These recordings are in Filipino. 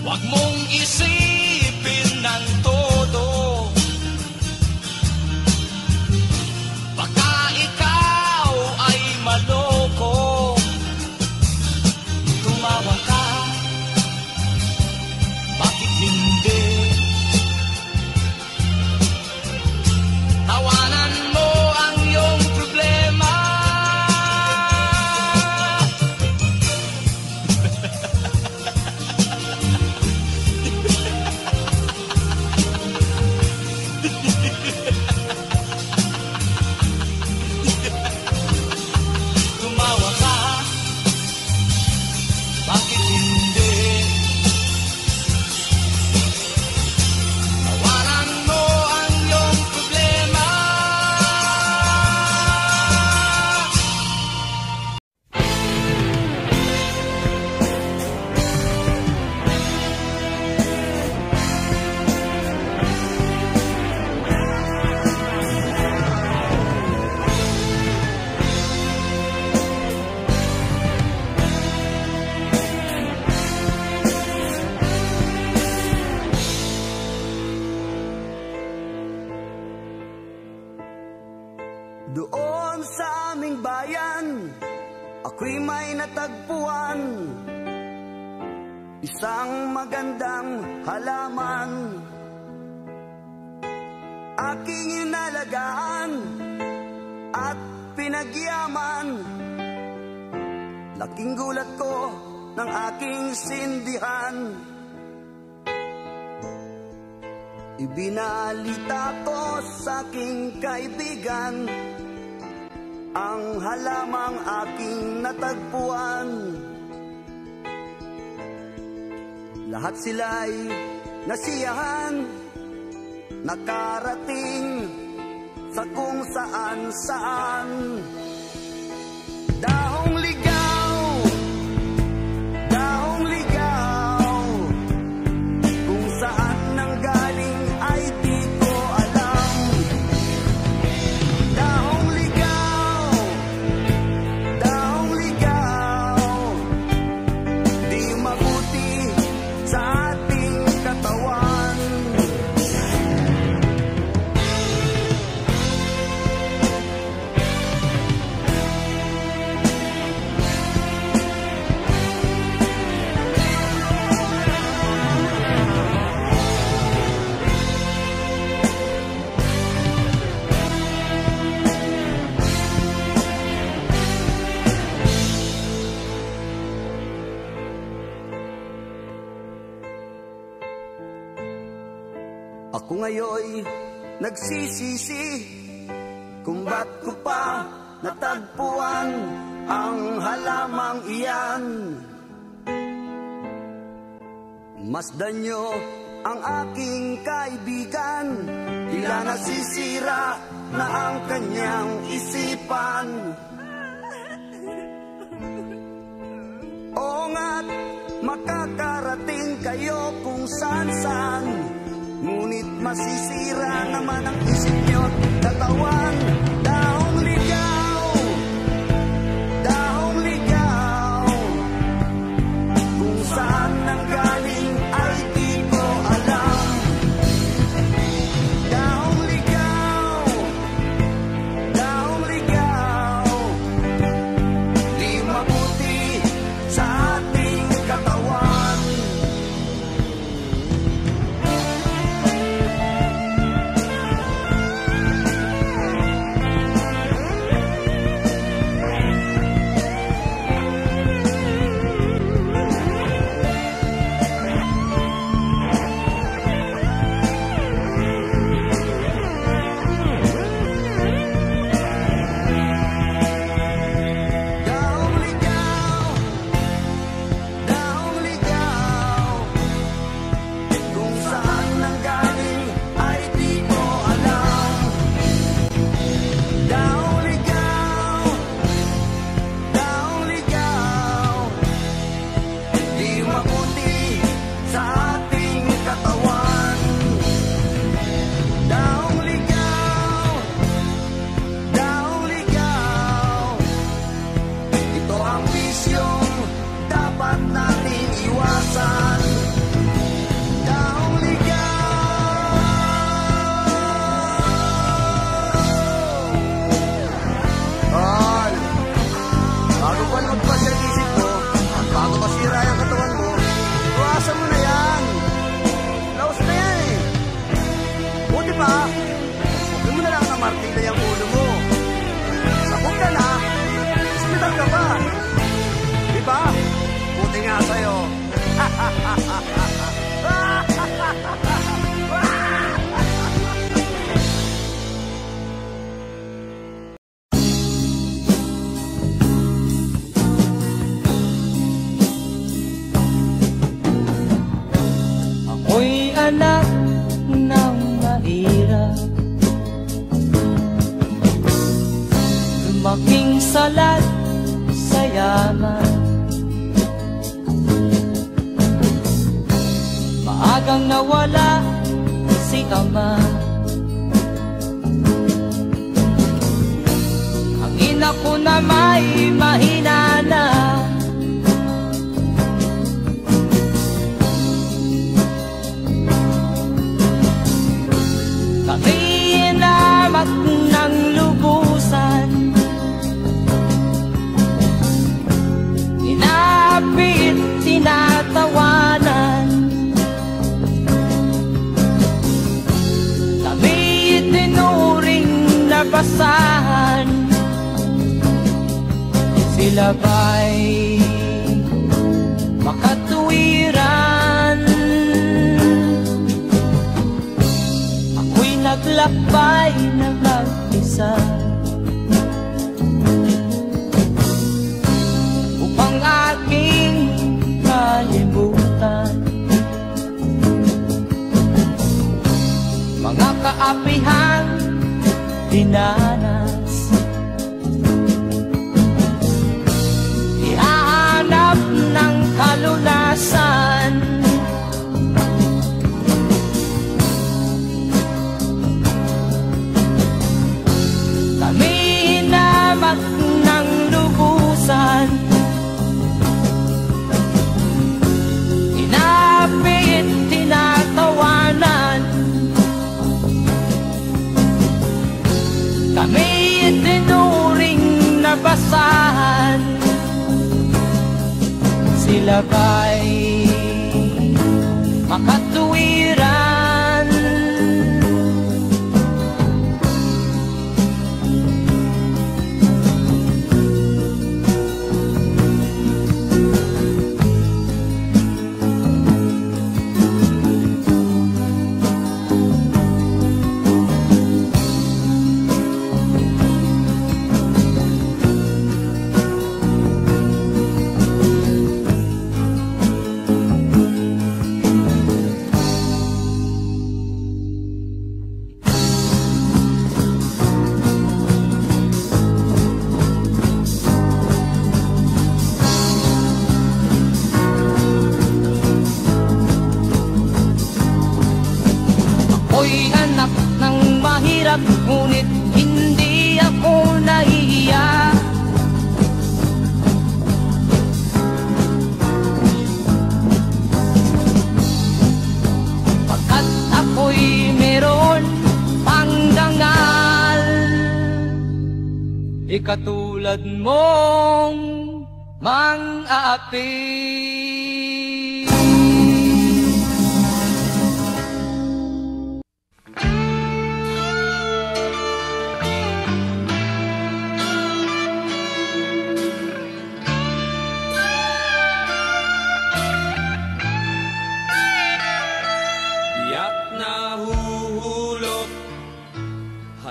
Huwag mong isipin ng todo, baka ikaw ay maloko. Tumawa ka, bakit hindi? Tawanan mo ang iyong problema. Tumawa ka, bakit hindi? Tawanan mo ang iyong problema. Doon sa aming bayan, ako'y may natagpuan, isang magandang halaman. Aking inalagaan at pinagyaman. Laking gulat ko ng aking sindihan. Ibinalita ko sa aking kaibigan ang halamang aking natagpuan. Lahat sila'y nasiyahan, nakarating sa kung saan-saan. Dahong ligaw, dahong ligaw, kung saan nanggaling ay di ko alam. Dahong ligaw, dahong ligaw, di mabuti sa ating katawan. Ako ngayo'y nagsisisi kung ba't ko pa natagpuan ang halamang iyan. Masdan nyo ang aking kaibigan, tila nasisira na ang kanyang isipan. Oo nga't makakarating kayo kung saan-saan, ngunit masisira naman ang isip nyo't katawan. Dahong ligaw, dahong ligaw, kung saan nanggaling ay di ko alam. Dahong ligaw, dahong ligaw, di mabuti sa ating katawan. hanggang nawala si ama. Ang ina ko na may mahina na, kami inamat ng lubusan, inapit, tinatawanan. Kami itinuring na basahan, sila ba'y makatuwiran? Ako'y naglakbay na mag-isa upang aking kalimutan mga kaapihang dinanas. Ihahanap ng kalunasan, kami hinamak ng lubusan, inapit, tinatawanan. Kami itinuring na basahan, sila ba'y makatuwiran? Ako'y anak ng mahirap, ngunit hindi ako nahihiya. Pagkat ako'y meron pang dangal, ikatulad mong mang-aapi.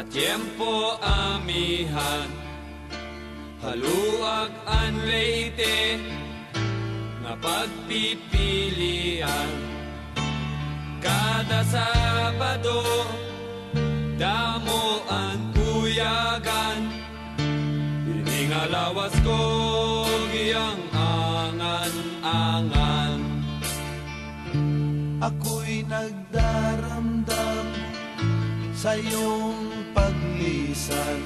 Tiempo amihan, haluag an leite, nga pagpipilian. Kada Sabado, damo ang kuyagan, iningalawas ko giyang angan-angan. Ako'y nagdaramdam sa iyong paglisan,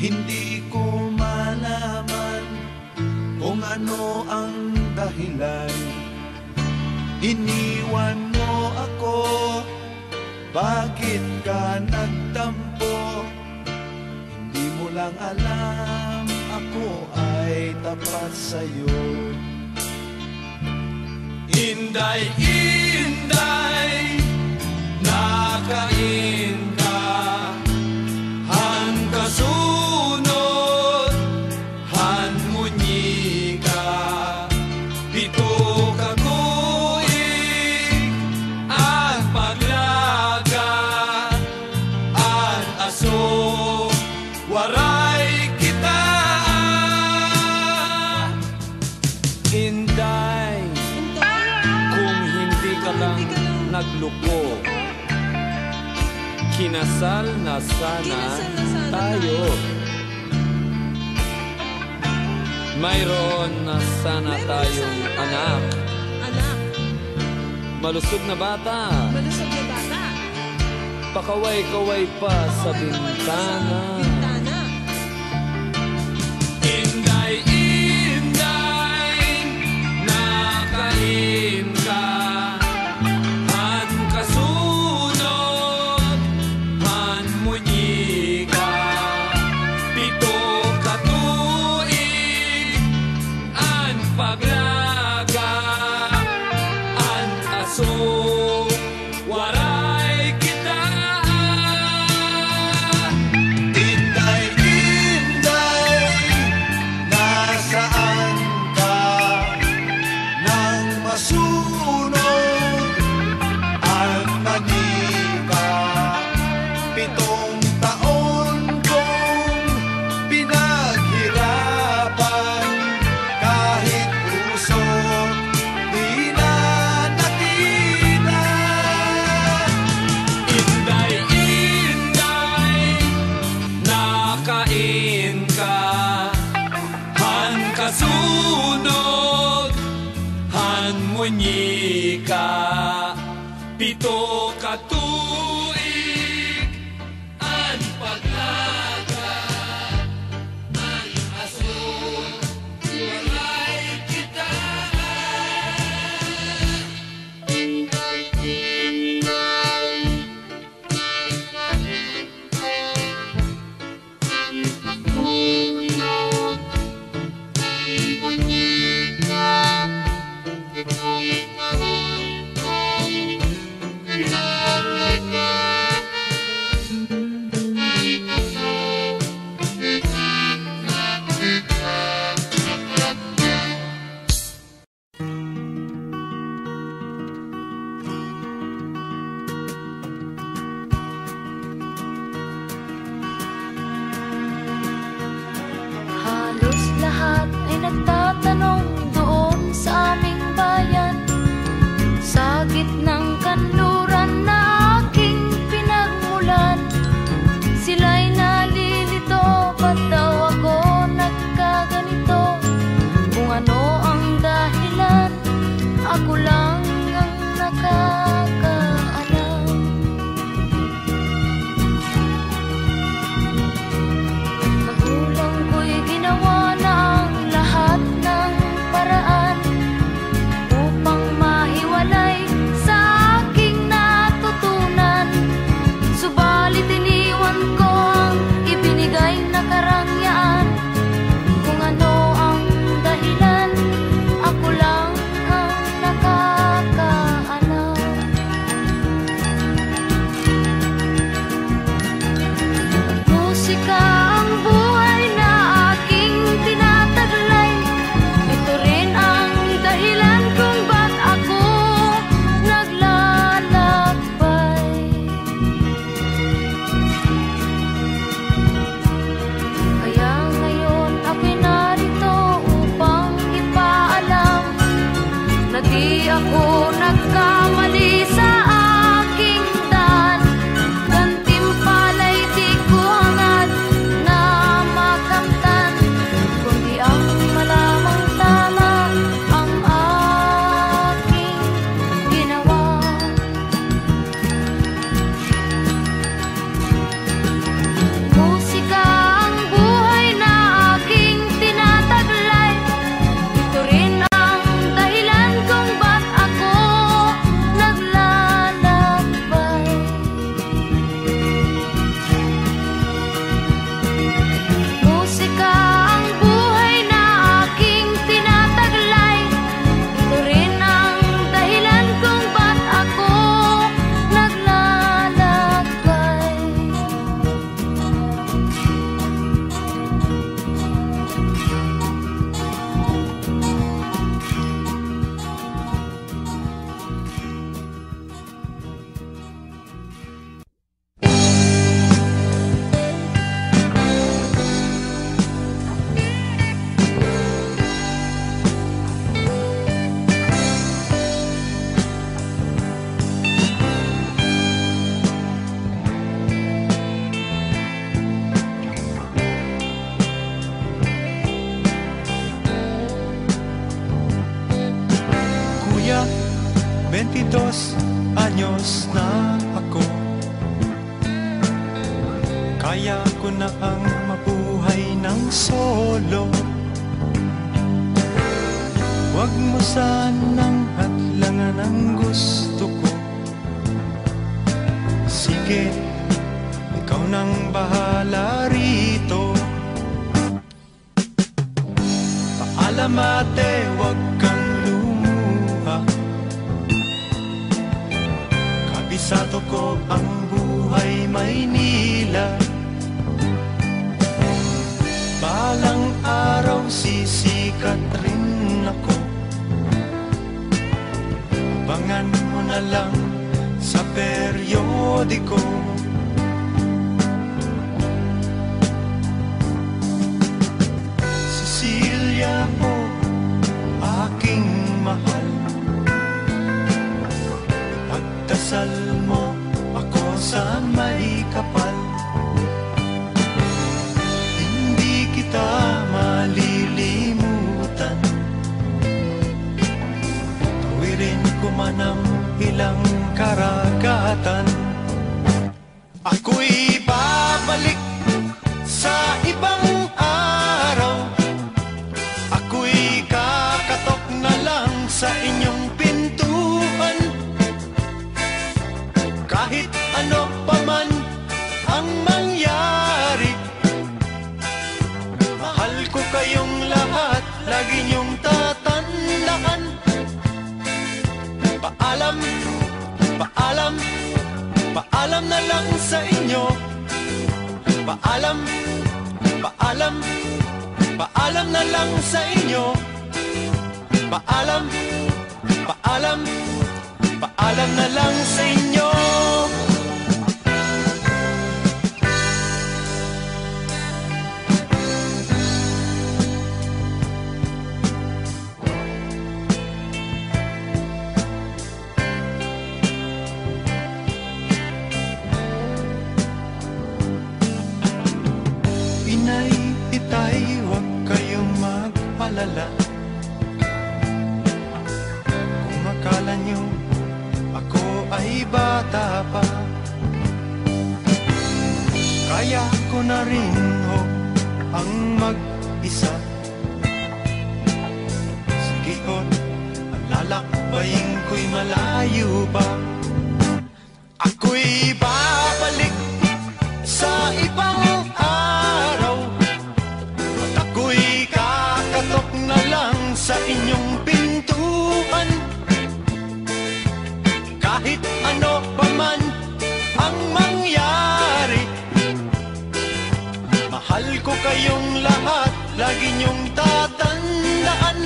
hindi ko malaman kung ano ang dahilan. Iniwan mo ako, bakit ka nagtampo? Hindi mo lang alam, ako ay tapat sa'yo. Inday, inday, nakain ka, han kasunod, han munyi ka, pito ka tuig, at paglaga, at aso, waray kita. Inday, kung hindi ka lang nagluko, kinasal na sana tayo. Mayroon na sana tayong anak. Malusog na bata, Malusog na bata. pakaway-kaway pa sa bintana. Bintana. Inday, inday, nakain ka. Han kasunod, han munyi ka. Pito ka tuig, an paglaga, an aso, waray kita. Inday, inday, nasaan ka? Nang masunog at manika, 7 taon kong pinaghirapan, kahit usok di na nakita. Inday, inday, nakain ka. Han kasunod, han munyi ka. Pito ka tuig, an paglaga, an aso, walay kita. 22 anyos na ako, kaya ko na ang mabuhay ng solo. Huwag mo sanang hadlangan ang gusto ko. Sige, ikaw nang bahala rito. Paalam ate, huwag kang lumuha. Kabisado ko ang buhay Maynila. Balang araw sisikat rin ako. Abangan mo na lang sa periodiko. Cecilia ko, aking mahal, pagdasal mo ako sa may kapal. Hindi kita malilimutan, tawirin ko man ang ilang karagatan. Ako'y babalik sa ibang araw. Ako'y kakatok na lang sa inyong pintuan. Kahit ano pa man ang mangyari, mahal ko kayong lahat, lagi niyong tatandaan. Paalam, paalam, paalam na lang sa inyo. Paalam, paalam, paalam na lang sa inyo. Paalam, paalam, paalam na lang sa inyo. Inay, itay, huwag kayong mag-alala. Kung akala nyo ako ay bata pa, kaya ko na rin ho ang mag-isa. Sige ho, ang lalakbayin ko'y malayo pa. Ako'y babalik sa ibang araw, at ako'y kakatok na lang sa inyong pintuan. Kahit ano pa man ang mangyari, mahal ko kayong lahat, lagi niyong tatandaan.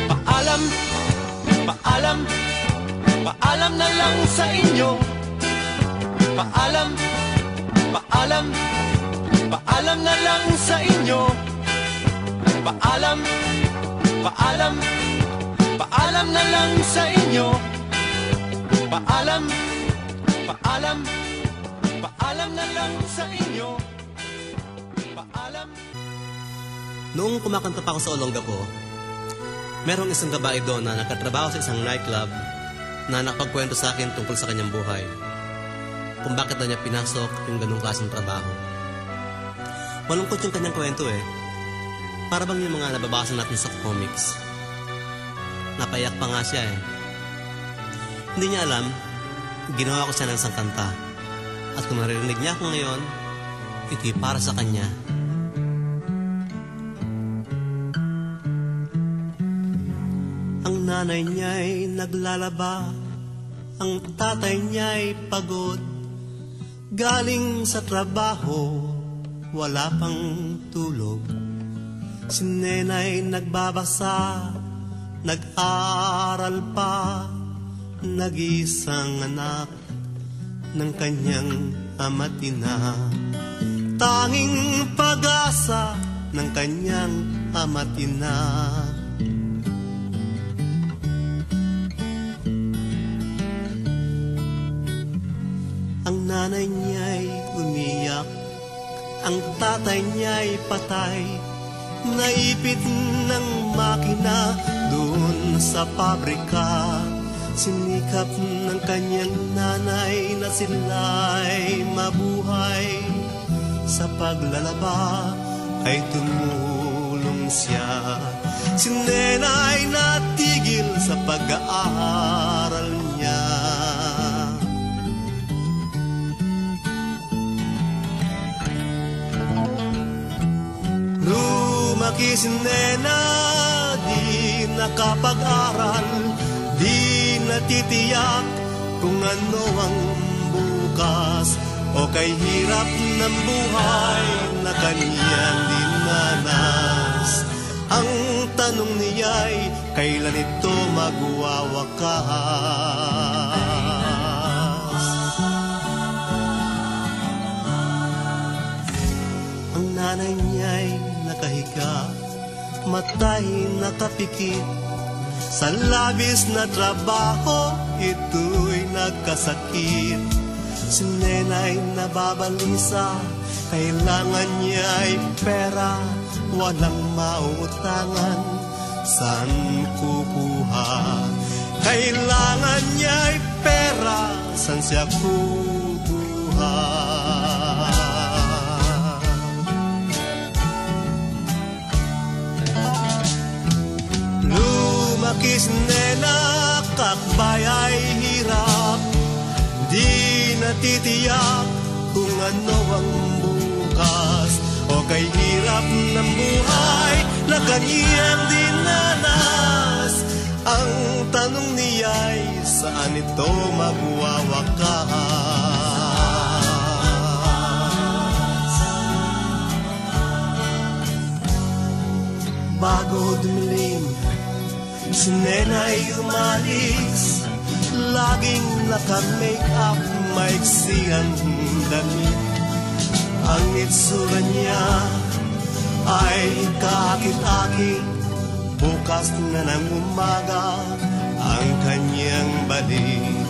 Paalam, paalam, paalam na lang sa inyo. Paalam, paalam, paalam na lang sa inyo. Paalam, paalam, paalam na lang sa inyo. Paalam, paalam, paalam na lang sa inyo. Paalam. Noong kumakanta pa ako sa Olongapo, merong isang babae doon na nakatrabaho sa isang nightclub na nakapagkwento sa akin tungkol sa kanyang buhay, kung bakit na niya pinasok yung ganung klaseng trabaho. Malungkot yung kanyang kwento eh. Para bang yung mga nababasa natin sa comics. Napaiyak pa nga siya eh. Hindi niya alam, ginawa ko siya ng isang kanta. At kung naririnig niya ako ngayon, ito'y para sa kanya. Ang nanay niya'y naglalaba, ang tatay niya'y pagod. Galing sa trabaho, wala pang tulog. Si nena'y nagbabasa, nag-aaral pa, nag-isang anak ng kanyang ama't ina. Tanging pag-asa ng kanyang ama't ina. Ang nanay niya'y umiyak, ang tatay niya'y patay, naipit ng makina doon sa pabrika, sinikap ng kanyang nanay na sila'y mabuhay. Sa paglalaba ay tumulong siya. Si Nenay natigil sa pag-aaral niya. Lumaki si Nena, di nakapag-aral, di natitiyak kung ano ang bukas, o kay hirap ng buhay na kanyang dinanas. Ang tanong niya'y kailan ito magwawakas. Ang nanay niya'y nakahiga, matay nakapikit. Sa labis na trabaho, ito'y nagkasakit. Si Nenay nababalisa, kailangan niya'y pera, walang mautangan, saan kukuha? Kailangan niya'y pera, saan siya kukuha? Lumaki si Nena, kakbay ay hirap, di natitiyak kung ano ang bukas, o kay hirap ng buhay na kaniyang dinanas. Ang tanong niya'y saan ito magwawakas? Bago dumilim, si Nenay umalis, laging naka-make-up, maiksi ang damit. Ang itsura niya ay kaakit-akit, bukas na ng umaga ang kanyang balik.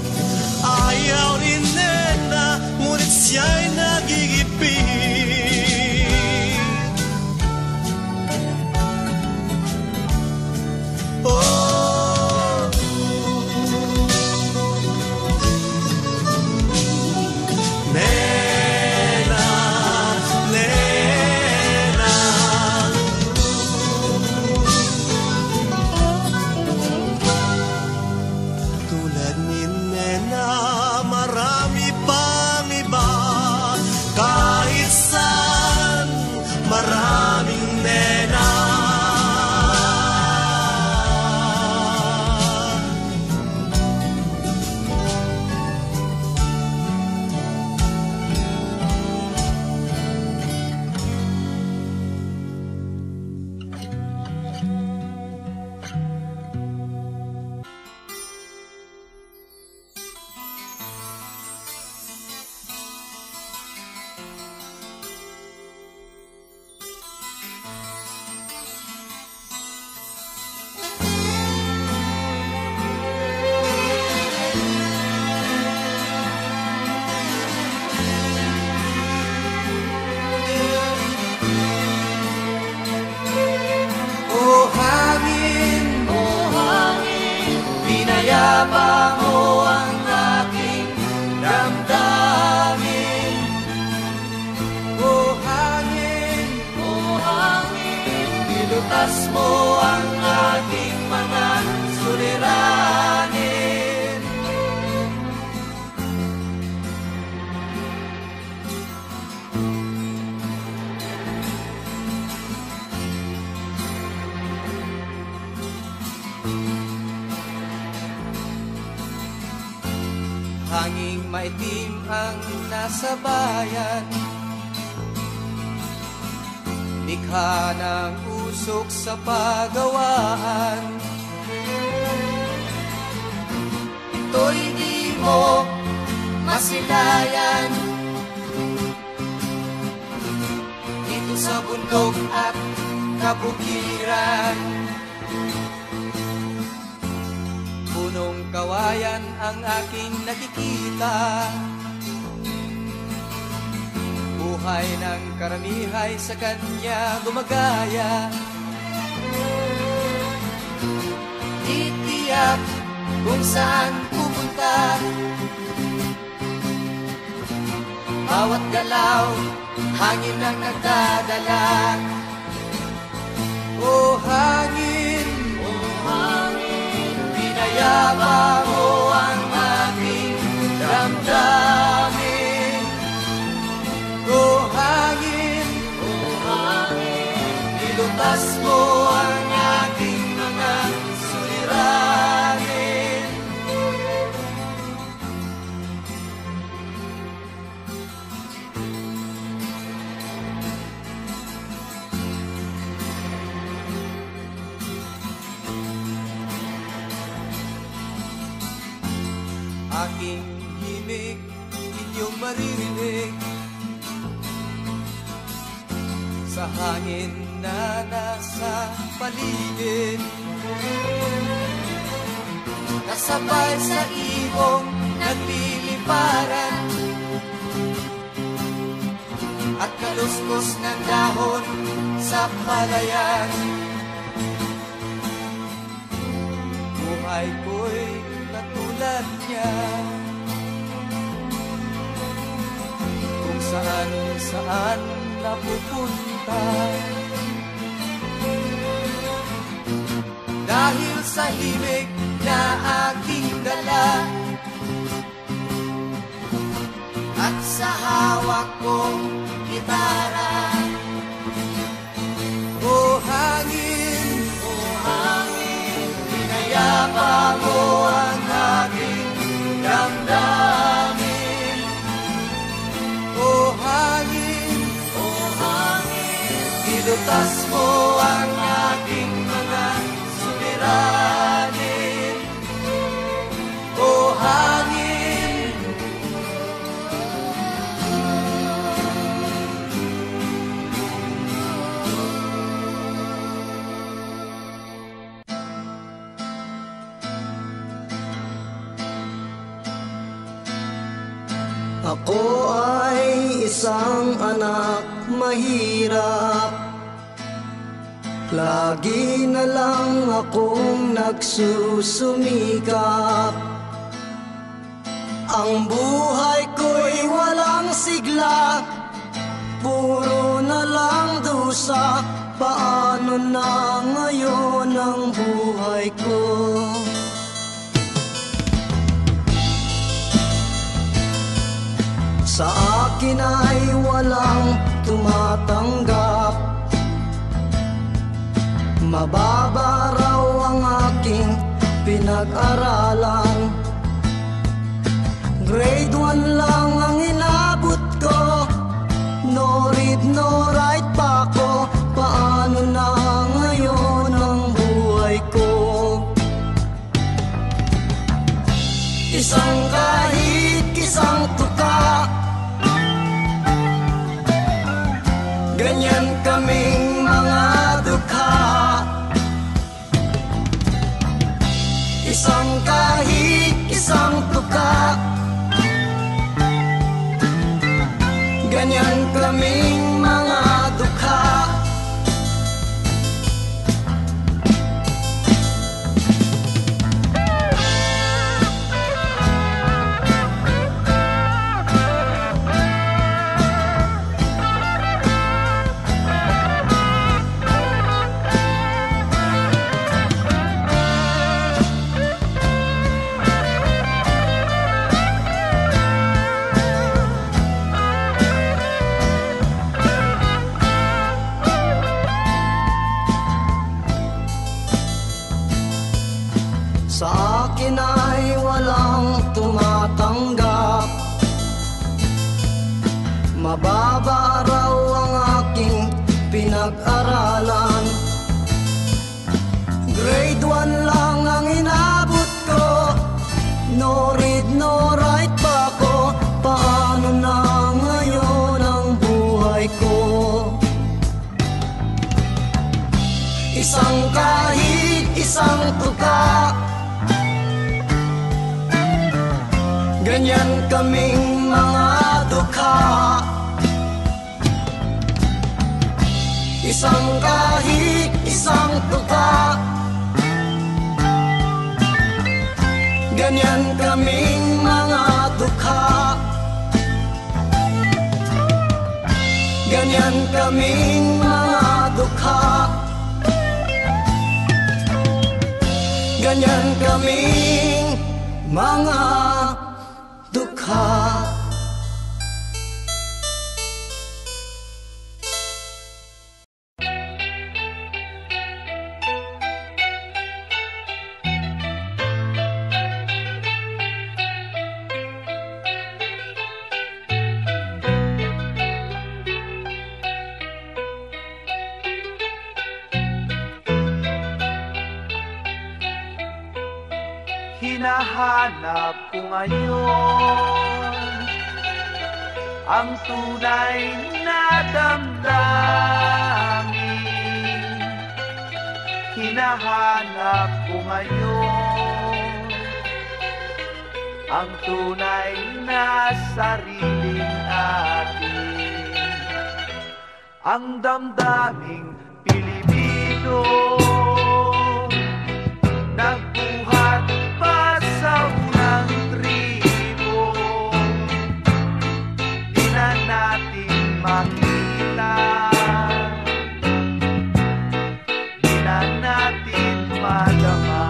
Ayaw ni Nena, ngunit siya'y nagigipit. Maraming Nena. Pinayapa mo ang aking damdamin. O hangin, nilutas mo ang aking mga suliranin. Hanging maitim ang nasa bayan, likha ng usok sa pagawaan. Ito'y di mo masilayan, dito sa bundok at kabukiran. Punong kawayan ang aking nakikita, buhay ng karamihay sa kanya gumagaya. tiyak kung saan pupunta. Bawat galaw, hangin ang nagdadala. O hangin, pinayapa mo ang aking damdamin. O hangin, ilutas mo ang aking mga suliranin. Aking himig, inyong maririnig sa hangin na nasa paligid. Kasabay sa ibong nagliliparan at kaluskos ng dahon sa palayan. Buhay ko'y katulad niya, kung saan napupunta. Dahil sa himig na aking dala at sa hawak kong gitara. O hangin, pinayapa mo ang aking damdamin. O hangin, ilutas mo ang aking mga suliranin. O hangin, ako ay isang anak mahirap. Lagi na lang akong nagsusumikap. Ang buhay ko'y walang sigla, puro na lang dusa. Paano na ngayon ang buhay ko? Sa akin ay walang tumatanggap. Mababa raw ang aking pinag-aralan. Grade 1 lang ang inabot ko. No read, no write pa ko. Paano na ngayon ang buhay ko? Isang kahit isang tuka, ganyan kaming mga dukha. Isang kahit isang tuka, ganyan kaming mga dukha. Sa akin ay walang tumatanggap. Mababa raw ang aking pinag-aralan. Grade 1 lang ang inabot ko. No read, no write pa ko. Paano na ngayon ang buhay ko? Isang kahit isang tuka, ganyan kaming mga dukha. Isang kahit isang tuka, ganyan kaming mga dukha. Ganyan kaming mga dukha. Ganyan kaming mga dukha. Hinahanap ko ngayon ang tunay na damdamin. Hinahanap ko ngayon ang tunay na sariling akin. Ang damdaming Pilipino, nagbuhat pa sa unang tribo. Di na natin makita, di na natin madama.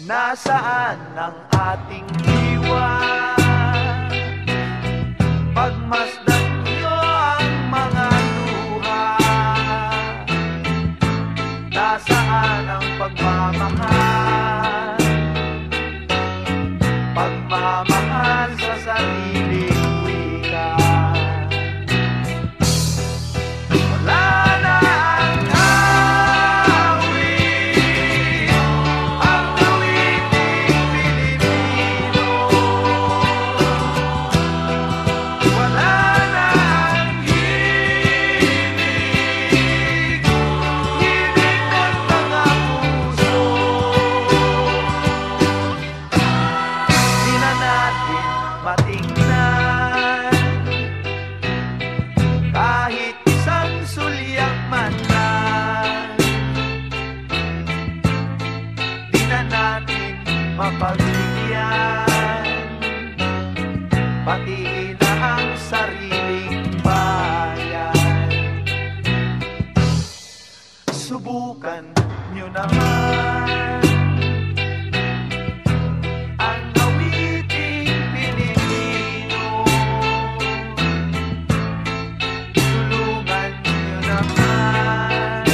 Nasaan ang ating iwan? Pagmasdan niyo ang mga luha. Nasaan ang pagmamahal? Pagmamahal sa sariling wika. Wala na ang awit, ang awiting Pilipino. Wala na ang hilig, hilig ng mga puso. Di na natin matingnan kahit isang sulyak man lang. Di na natin mapagbigyan pati na ang sariling bayan. Subukan nyo naman ang awiting Pilipino. Tulungan nyo naman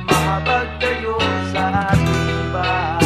mahabag kayo sa ating bayan.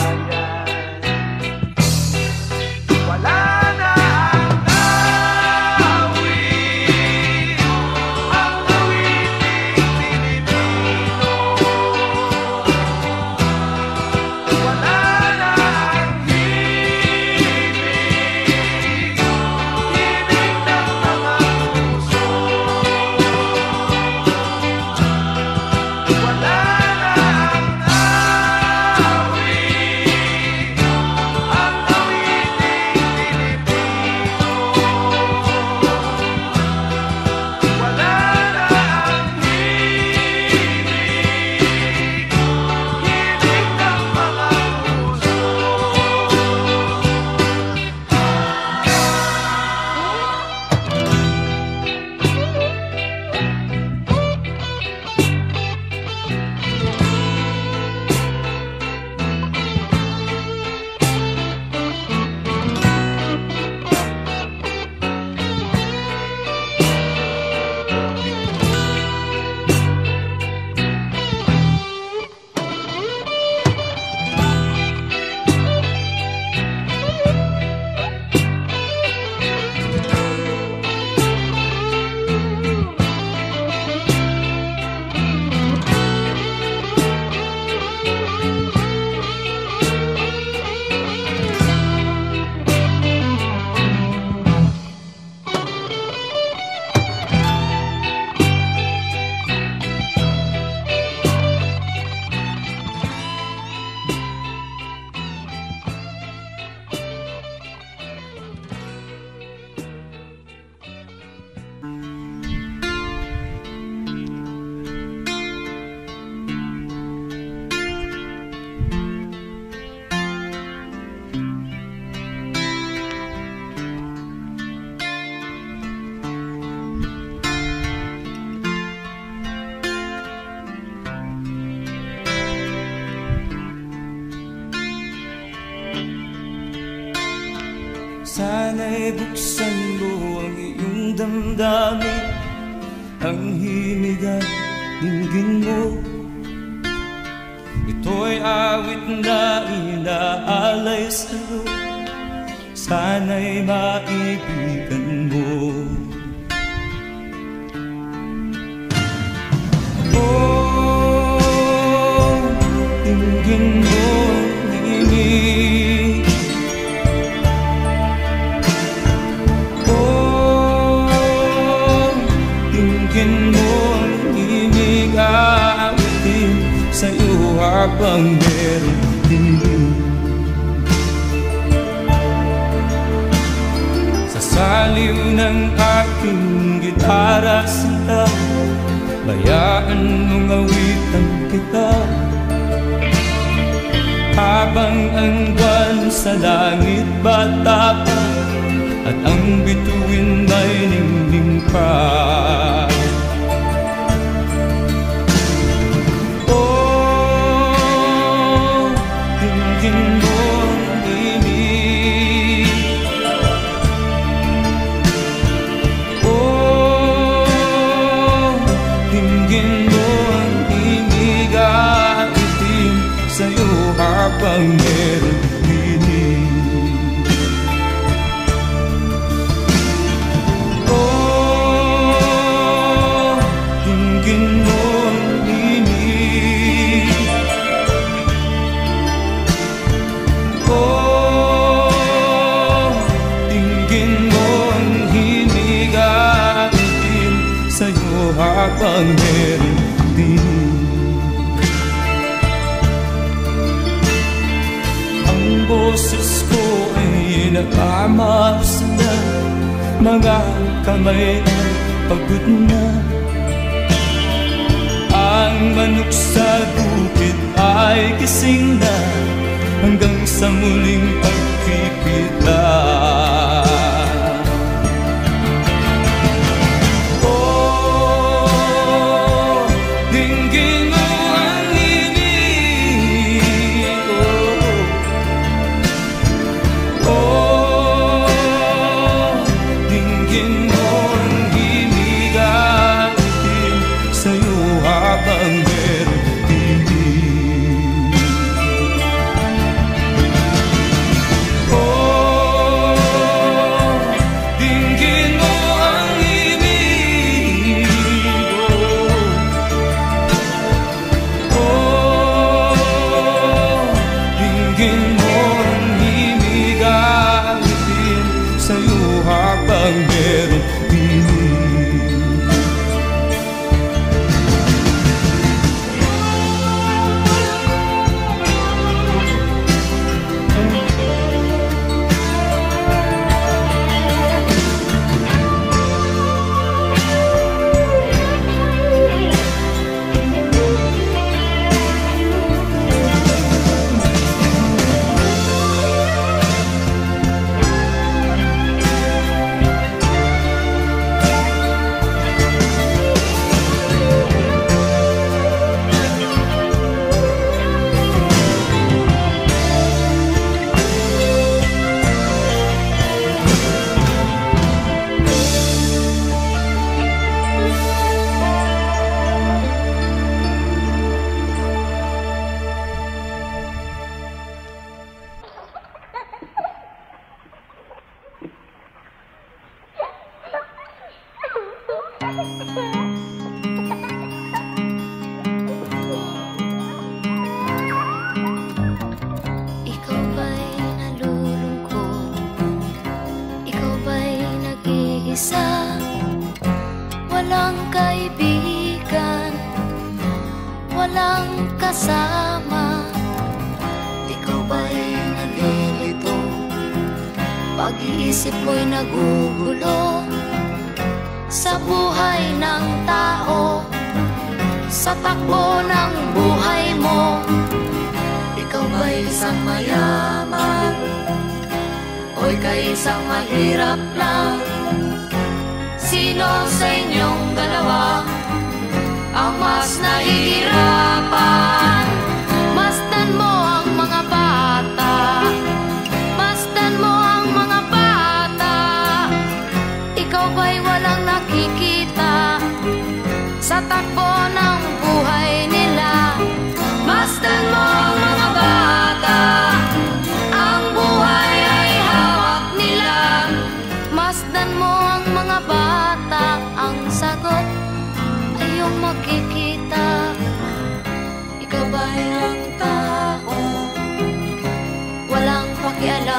Sana'y buksan mo ang iyong damdamin, ang himig at dinggin mo. Ito'y awit na inaalay sa'yo, sana'y maibigan mo. Oh, dinggin mo ang himig. Oh, dinggin mo ang himig, aawitin sa'yo habang meron din. Sa saliw ng aking gitara sila, bayaan mong awitan kita, habang ang buwan sa langit bata pa, at ang bituin may ningning pa. Habang meron dinig. Oh, dinggin mo ang himig. Oh, dinggin mo ang himig, aawitin sa'yo habang meron dinig. Boses ko ay nakamas na, mga kamay ay pagod na. Ang manok sa bukid ay gising na, hanggang sa muling pagkikita. Oh, dinggin mo ang himig. Oh, dinggin mo ang himig, aawitin sa'yo habang meron dinig. Oh, dinggin mo ang himig. Oh, dinggin mo ang himig, aawitin sa'yo habang meron dinig. Ikaw ba'y nalulungkot? Ikaw ba'y nag-iisa? Walang kaibigan, walang kasama. Ikaw ba'y nalilito? Pag-iisip mo'y nagugulo sa buhay ng tao, sa takbo ng buhay mo. Ikaw ba'y isang mayaman o ika'y isang mahirap lang? Sino sa inyong dalawa ang mas nahihirapan? Masdan mo ang mga bata, masdan mo ang mga bata.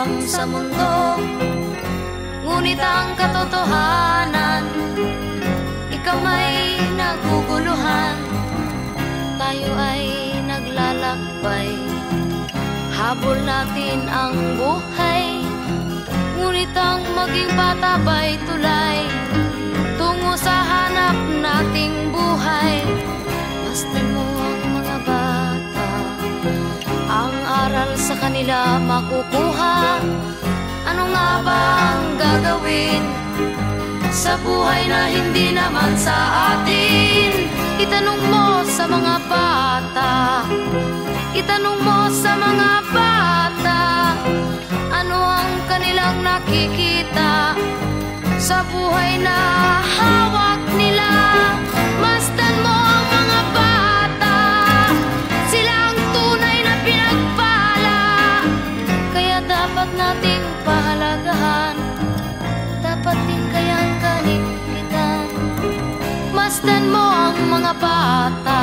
lang sa mundo. Ngunit ang katotohanan, ikaw may naguguluhan. Tayo ay naglalakbay, habol natin ang buhay. Ngunit ang maging patabay tulay tungo sa hanap nating buhay. Masdan mo ang mga bata, ang aral sa kanila makukuha. Ano nga ba ang gagawin sa buhay na hindi naman sa atin? Itanong mo sa mga bata, itanong mo sa mga bata, ano ang kanilang nakikita sa buhay na hawak nila. Masdan mo ang mga bata, sila ang tunay na pinagpala. Kaya dapat nating pahalagahan, dapat din kayang kaligpitan. Masdan mo ang mga bata,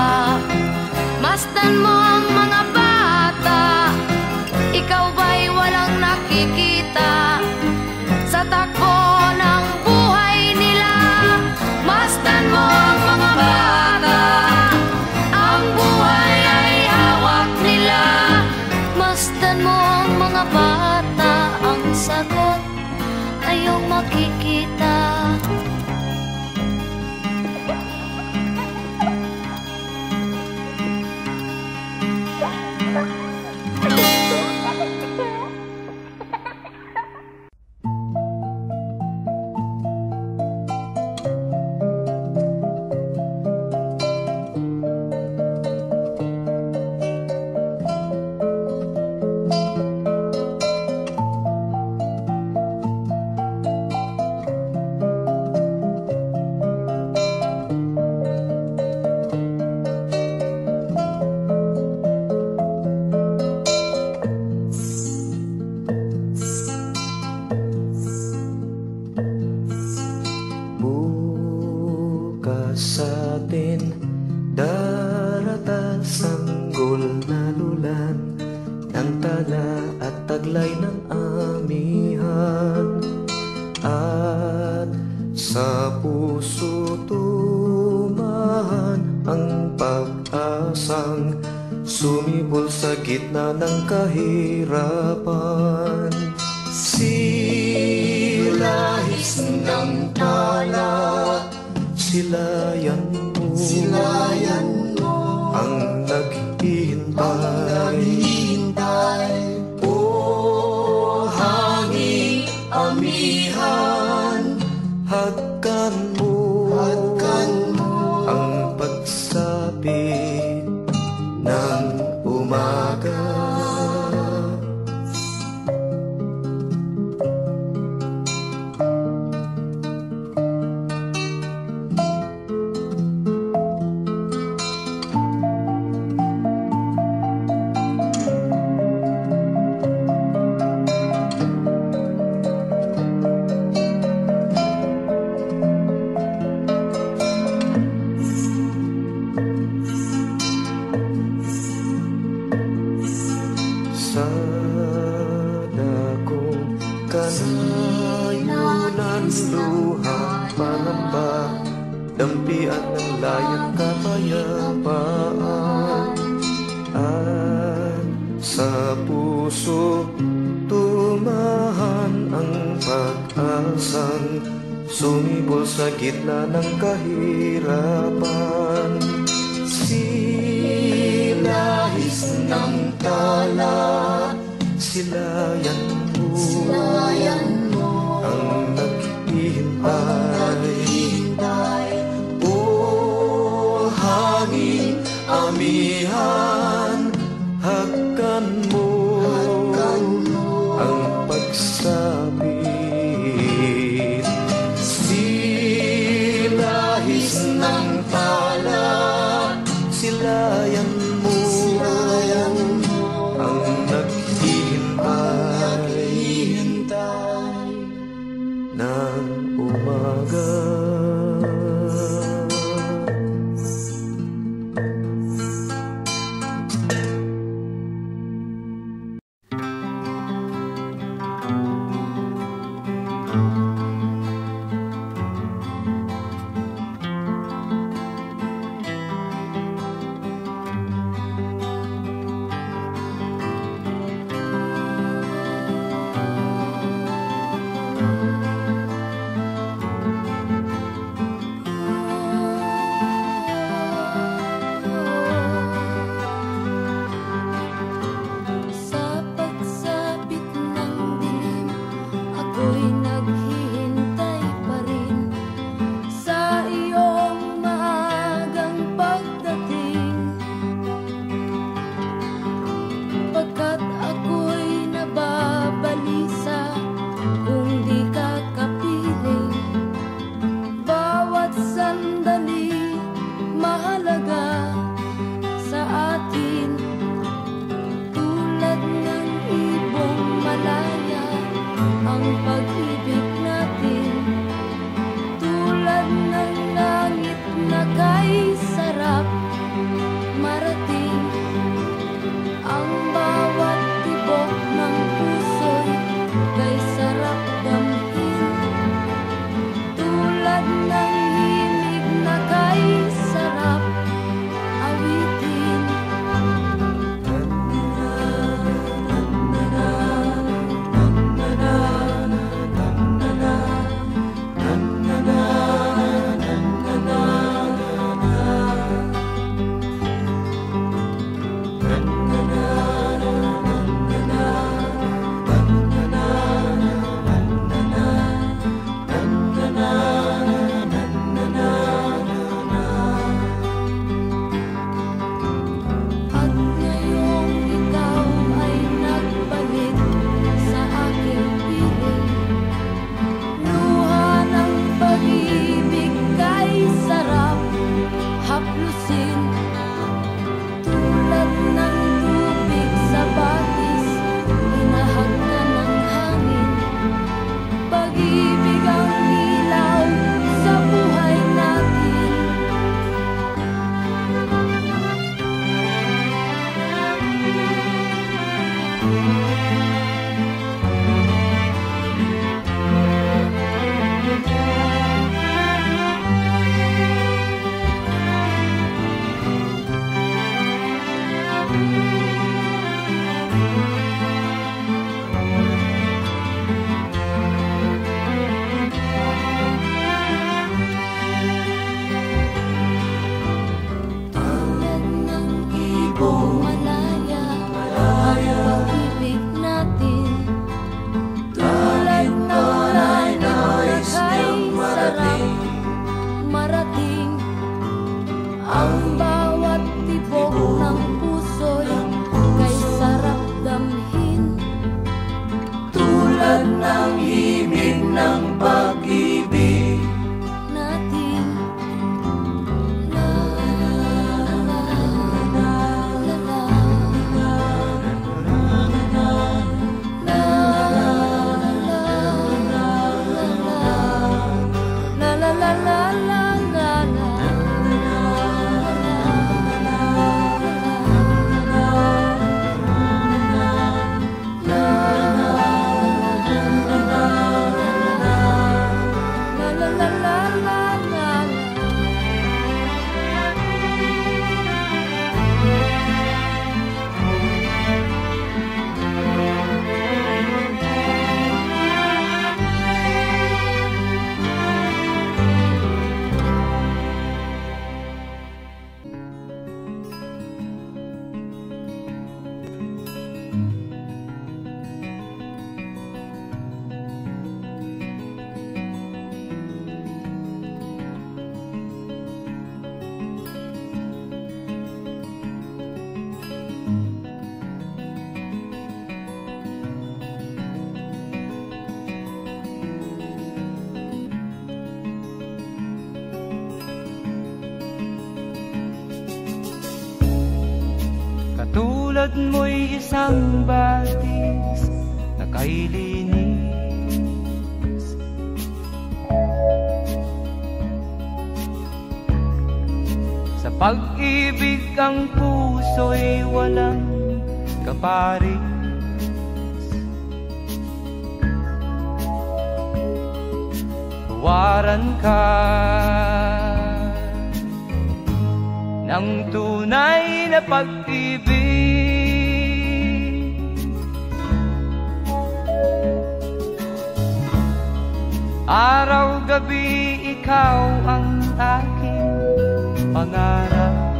masdan mo ang mga bata. Ikaw ba'y walang nakikita sa takbo ng buhay nila? Masdan mo ang mga bata, ang buhay ay hawak nila. Masdan mo ang mga bata, ang sagot ay iyong makikita. Gitna ng kahirapan, silahis ng tala, silayan mo ang naghihintay. O hangin amihan, hagkan mo ang pagsapit ng umaga. Dampian ng layang kapayapaan, at sa puso tumahan ang pag-asang sumibol sa gitna ng kahirapan. Silahis ng tala, silayan mo ang naghihintay. Amihan, hagkan mo ang pagsapit. Silahis ng pala, silayan mo ang naghihintay ng umaga. Katulad mo'y isang batis na kailinis, sa pag-ibig ang puso'y walang kaparis. Huwaran ka ng tunay na pag-ibig, araw-gabi ikaw ang aking pangarap.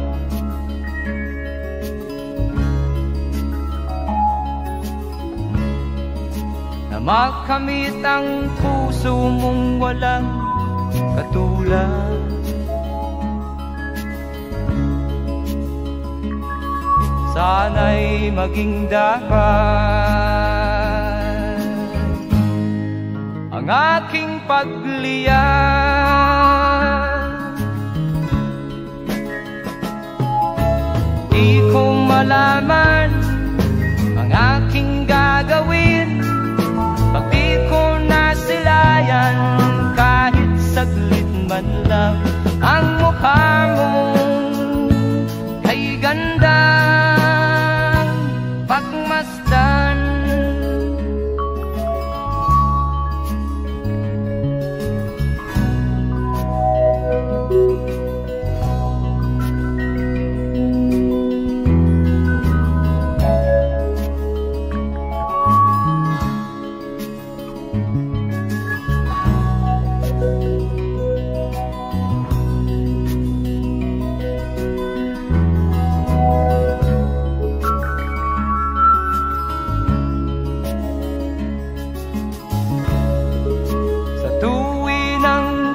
Na makamit ang puso mong walang katulad. Sana'y maging dapat ang aking pagliyan. Di ko malaman ang aking gagawin pag di ko nasilayan kahit saglit man lang ang mukha mong kay gandang pagmasdan.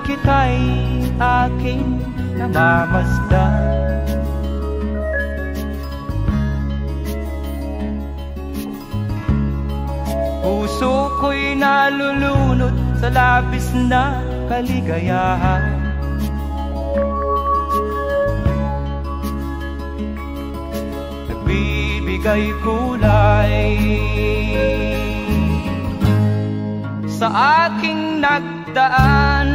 Kita'y aking namamasdan, puso ko'y nalulunod sa labis na kaligayahan. Nagbibigay kulay sa aking nagdaan.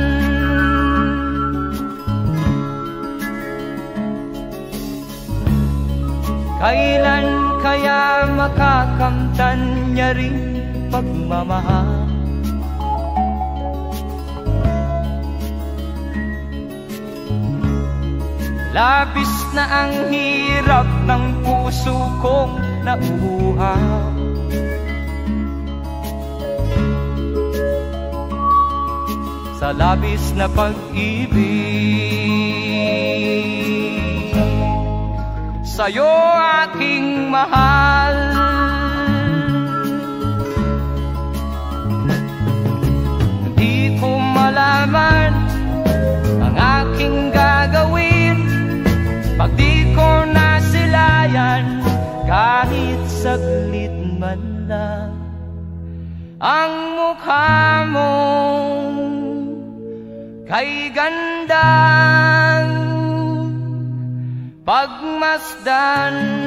Kailan kaya makakamtan niya rin pagmamahal. Labis na ang hirap ng puso kong nauuhaw. Sa labis na pag-ibig sa'yo aking mahal. Di ko malaman ang aking gagawin pag di ko nasilayan kahit saglit man lang ang mukha mong kay gandang pagmasdan.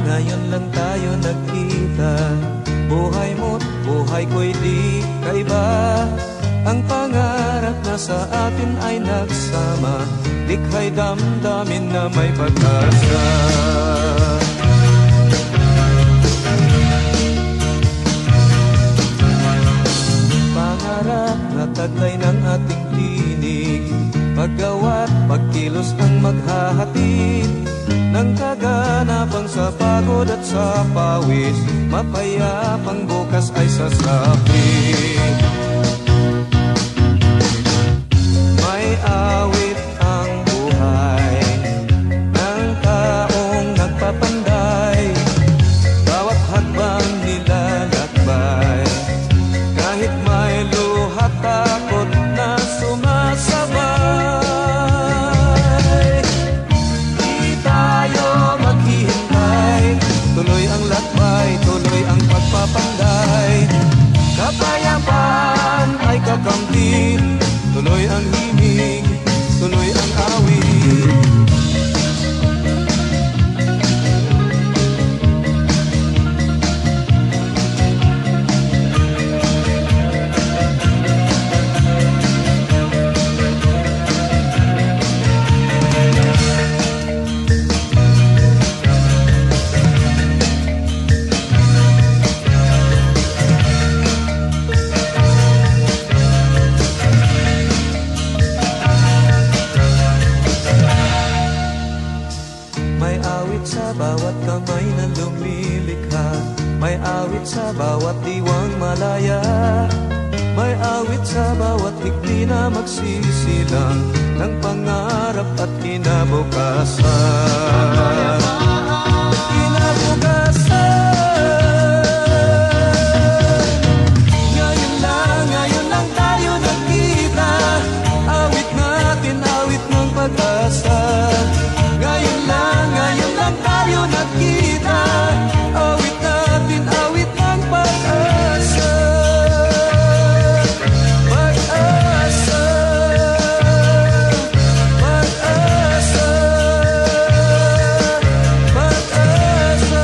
Ngayon lang tayo nagkita. Buhay mo't buhay ko'y di kaiba. Ang pangarap na sa atin ay nagsama, likhay damdamin na may pag-asa. Pangarap na taglay ng ating tinig, paggawa't pagkilos ang maghahatid ng kaganapan sa pagod at sa pawis, mapayapang bukas ay sasapit. May awit ang buhay ng taong nagpapanday, bawat hakbang nilalakbay, kahit may luha takot na sumasabay. Tuloy ang lakbay, tuloy ang pagpapanday. Kapayapaan ay kakamtin, tuloy ang himig, tuloy ang awit. Bawat kamay na lumilikha, may awit sa bawat diwang malaya, may awit sa bawat higdi na magsisilang ng pangarap at kinabukasan. Ngayon lang tayo nagkita, awit natin, awit ng pag-asa. Ngayon lang tayo nagkita, awit natin, awit ng pag-asa. Pag-asa, pag-asa, pag-asa.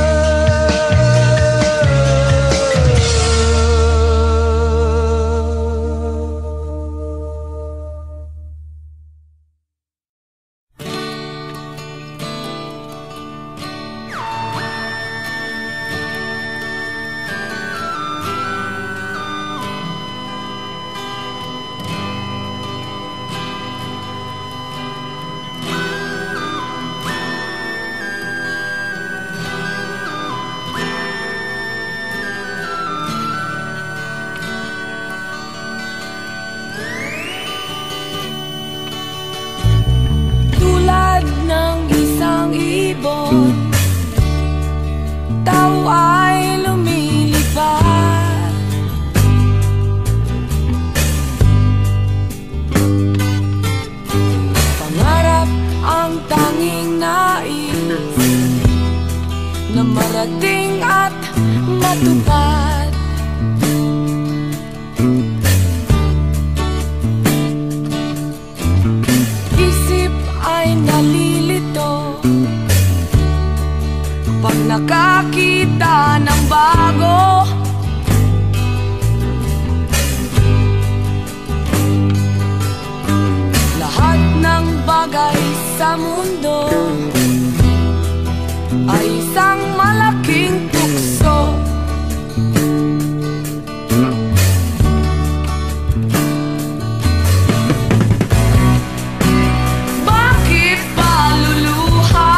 sa mundo ay isang malaking tukso. Bakit paluluha?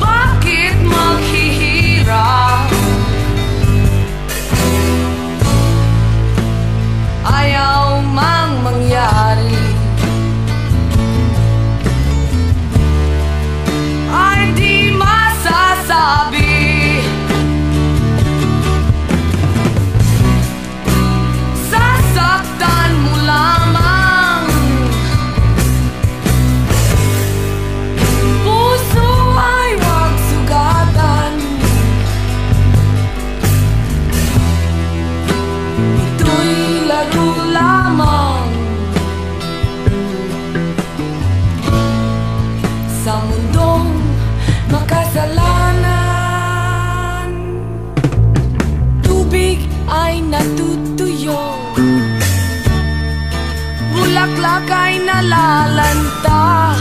Bakit maghihirap? Ayaw mang mangyari ay di masasabi. Sasaktan mo lamang, puso ay huwag sugatan. Ito'y laro lamang sa mundong makasalanan. Tubig ay natutuyo, bulaklak ay nalalanta.